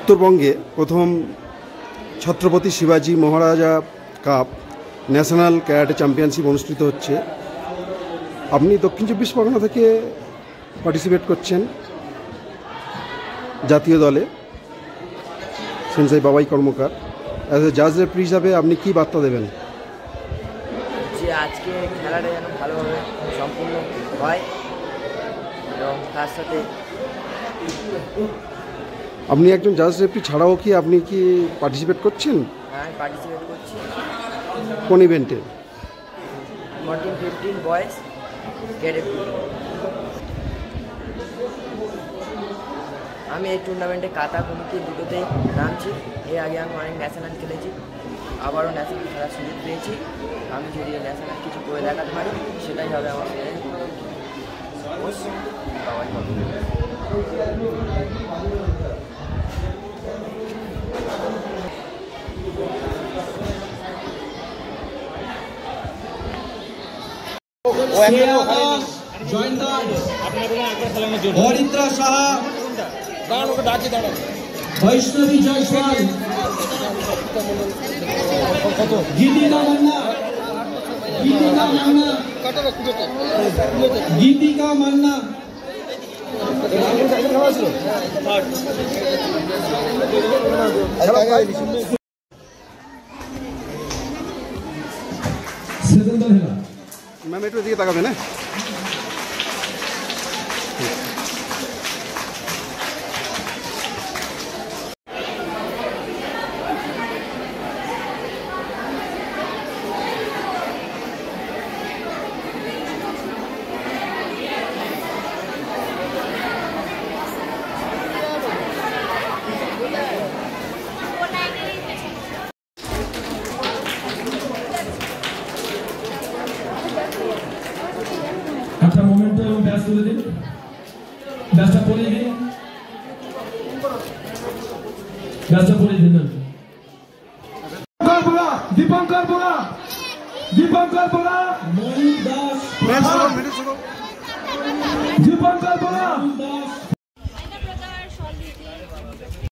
উত্তরবঙ্গে প্রথম ছত্রপতি শিবাজি মহারাজা কাপ ন্যাশনাল ক্যারাটে চ্যাম্পিয়নশিপ অনুষ্ঠিত হচ্ছে। আপনি দক্ষিণ চব্বিশ পরগনা থেকে পার্টিসিপেট করছেন জাতীয় দলে, সেন্সাই বাবাই কর্মকার। অ্যাজ এ জাজ রেফারি হিসাবে আপনি কী বার্তা দেবেন? যে আজকে খেলাটা যেন ভালোভাবে সম্পূর্ণ হয় এবং তার সাথে আপনি একজন জাজ রেফারি ছাড়াও কি আপনি কি পার্টিসিপেট করছেন? হ্যাঁ, পার্টিসিপেট করছি। কোন ইভেন্টে? 14-15 বয়েজ ক্যাডেট। আমি এই টুর্নামেন্টে কাতা কমিটি দুটোতেই নামছি। এর আগে আমি অনেক ন্যাশনাল খেলেছি, আবারও ন্যাশনাল খেলার সুযোগ পেয়েছি। আমি যদি ন্যাশনাল কিছু করে দেখাতে পারি সেটাই হবে আমার হরিদ্রা সাহা, বৈষ্ণবী জয়সওয়াল, গীতিকা মান্না, গীতিকা মান্না, ম্যাম একটু দিকে তাকাবেন। হ্যাঁ, একটা মোমেন্টে ব্যাস তুলে দিন, ব্যাসটা পরিয়ে দিন, ব্যাসটা পরিয়ে দিন। দীপঙ্কর বোরা, দীপঙ্কর বোরা, মনিক দাস, দীপঙ্কর